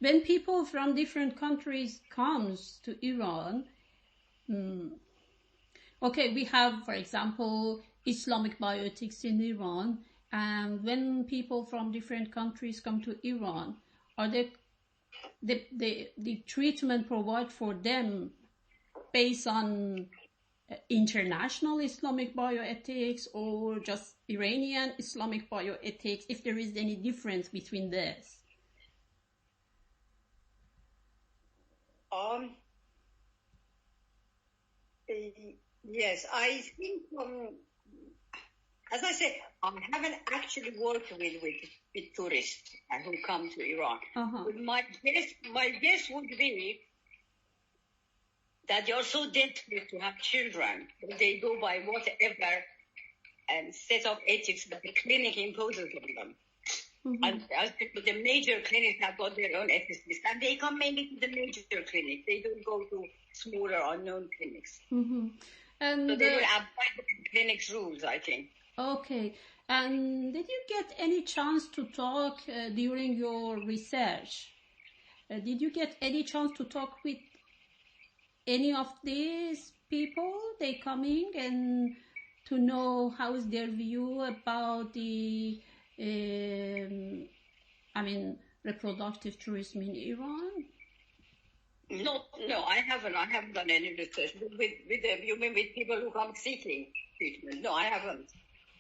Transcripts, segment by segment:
when people from different countries comes to Iran, okay, we have, for example, Islamic bioethics in Iran, and when people from different countries come to Iran, are the treatment provided for them based on international Islamic bioethics or just Iranian Islamic bioethics, if there is any difference between this? Yes, I think, as I said, I haven't actually worked with tourists who come to Iran. But my guess would be that they are so desperate to have children that they go by whatever set of ethics that the clinic imposes on them. And as the major clinics have got their own ethics, and they come mainly to the major clinic. They don't go to smaller, unknown clinics. And so they will abide the clinic's rules, I think. Okay. And did you get any chance to talk during your research? Did you get any chance to talk with any of these people? They coming and to know how is their view about the reproductive tourism in Iran? No, I haven't. I haven't done any research. You mean with people who come seeking treatment? No, I haven't.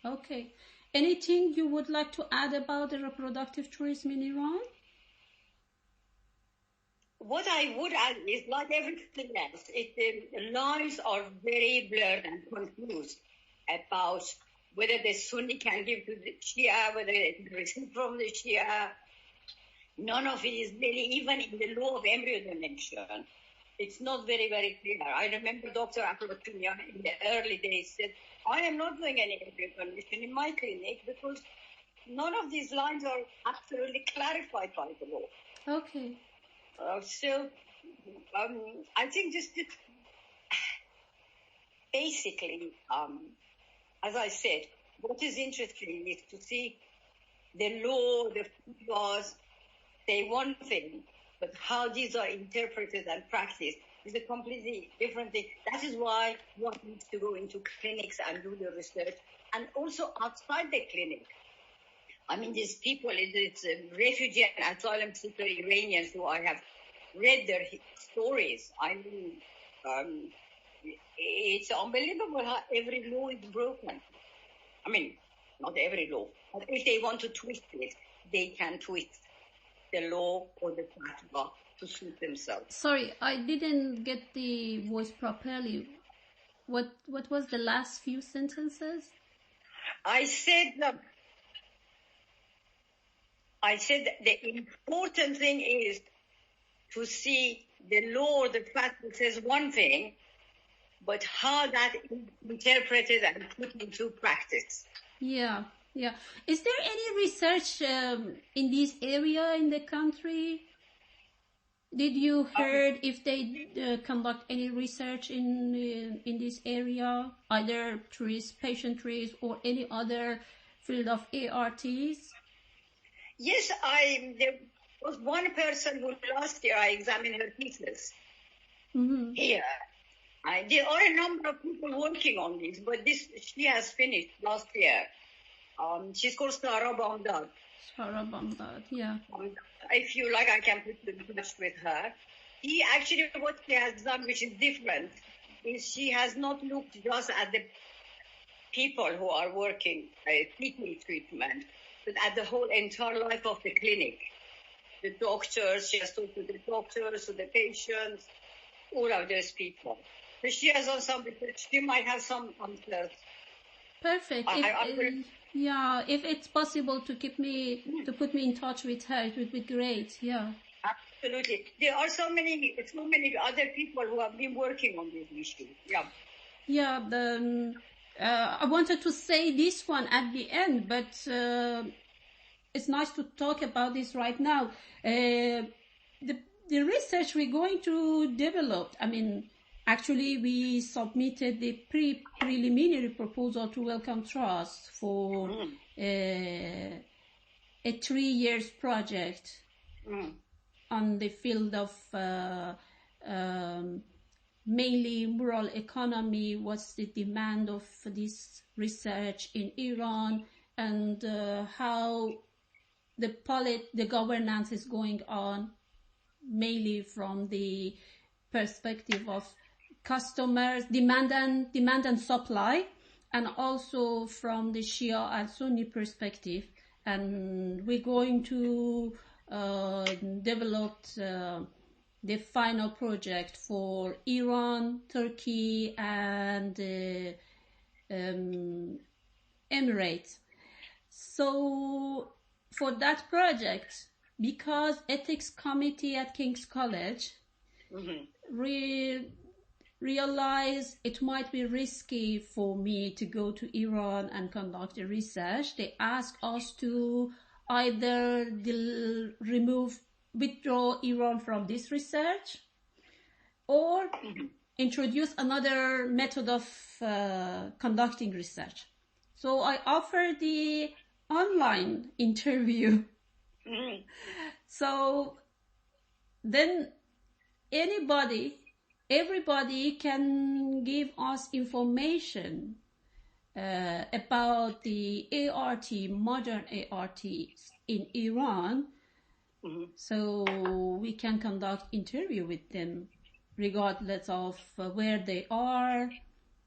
Okay. Anything you would like to add about the reproductive tourism in Iran? What I would add is, like everything else, the lines are very blurred and confused about whether the Sunni can give to the Shia, whether it can receive from the Shia. None of it is really, even in the law of embryo donation, it's not very, very clear. I remember Dr. Akrotunian in the early days said, I am not doing any embryo donation in my clinic because none of these lines are absolutely clarified by the law. Okay. I think just basically, as I said, what is interesting is to see the law, the laws say one thing, but how these are interpreted and practiced is a completely different thing. That is why one needs to go into clinics and do the research, and also outside the clinic. I mean, these people, it's refugee and asylum seeker Iranians who I have read their stories. I mean, it's unbelievable how every law is broken. I mean, not every law, but if they want to twist it, they can twist the law or the fatwa to suit themselves. Sorry, I didn't get the voice properly. What was the last few sentences? I said the important thing is to see the law or the fatwa says one thing, but how that is interpreted and put into practice. Yeah. Is there any research in this area in the country? Did you heard if they conduct any research in this area, either patient trees or any other field of ARTs? Yes, there was one person who last year I examined her thesis here. There are a number of people working on this, but she has finished last year. She's called Sara Bamdad. Sara Bamdad, yeah. If you like, I can put you in touch with her. What she has done, which is different, is she has not looked just at the people who are working, seeking treatment, but at the whole entire life of the clinic. The doctors, she has talked to the doctors, to the patients, all of those people. So she has done some research. She might have some answers. Perfect. If it's possible to put me in touch with her, it would be great. Yeah. Absolutely. There are so many other people who have been working on this issue. Yeah. Yeah. I wanted to say this one at the end, but it's nice to talk about this right now. The research we're going to develop, actually, we submitted the preliminary proposal to Wellcome Trust for a 3 years project. on the field of mainly rural economy, what's the demand of this research in Iran, and how the governance is going on, mainly from the perspective of customers, demand and supply, and also from the Shia and Sunni perspective. And we're going to develop the final project for Iran, Turkey, and Emirates. So for that project, because ethics committee at King's College realized it might be risky for me to go to Iran and conduct the research, they asked us to either withdraw Iran from this research, or introduce another method of conducting research. So I offered the online interview. So then everybody can give us information about the ART, modern ARTs in Iran. So we can conduct interview with them regardless of where they are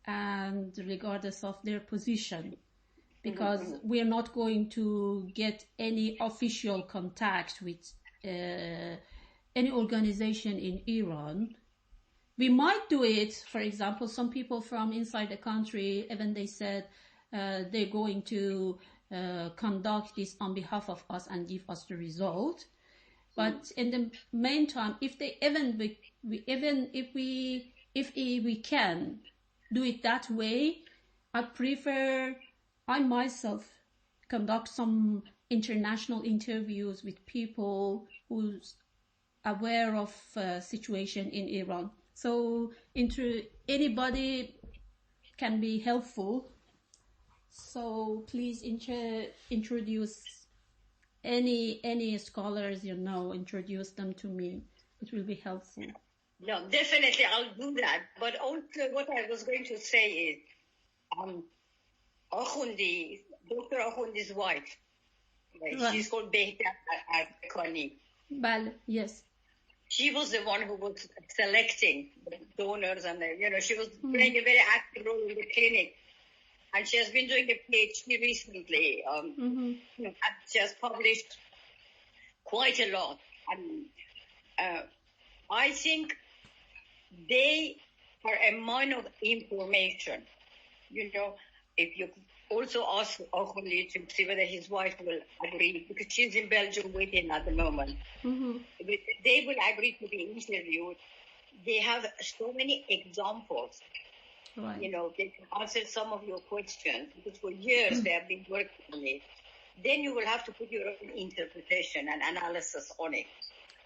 and regardless of their position, because we are not going to get any official contact with any organization in Iran. We might do it, for example, some people from inside the country, even they said they're going to conduct this on behalf of us and give us the result. But in the meantime, if we can do it that way, I myself conduct some international interviews with people who's aware of situation in Iran. So anybody can be helpful. So please introduce any scholars introduce them to me. It will be helpful. No, definitely I'll do that. But also what I was going to say is, Dr. Akhundi's wife, right? She's called Behta Arkani. Yes. She was the one who was selecting the donors, and she was playing a very active role in the clinic. And she has been doing a PhD recently. And she has published quite a lot. And I think they are a mine of information. If you also ask Akhoundi to see whether his wife will agree, because she's in Belgium waiting at the moment. They will agree to be interviewed. They have so many examples. Right. They can answer some of your questions, because for years they have been working on it. Then you will have to put your own interpretation and analysis on it.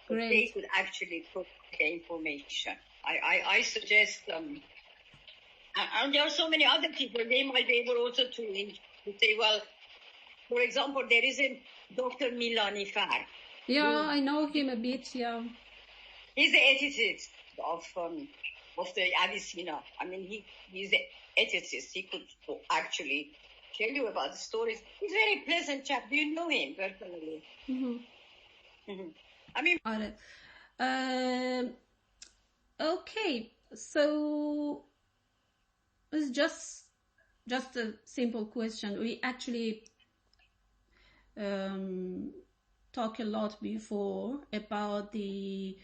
Great. They could actually put the information. I suggest, and there are so many other people, they might be able also to say, well, for example, there is a Dr. Milani Far. Yeah, I know him a bit, yeah. He's the ethicist of the Avicenna. I mean, he's the ethicist. He could actually tell you about the stories. He's a very pleasant chap. Do you know him personally? I mean... okay, so it's just a simple question. We actually talked a lot before about the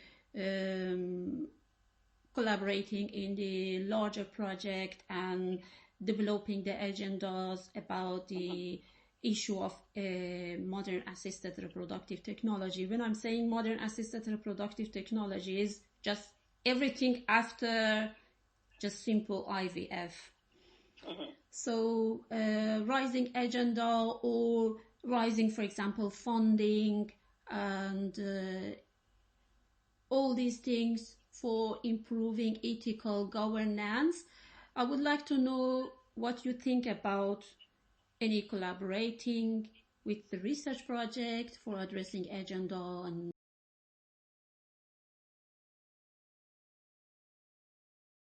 collaborating in the larger project and developing the agendas about the issue of modern assisted reproductive technology. When I'm saying modern assisted reproductive technology, is just everything after just simple IVF. So rising agenda or rising, for example, funding and all these things for improving ethical governance. I would like to know what you think about any collaborating with the research project for addressing agenda and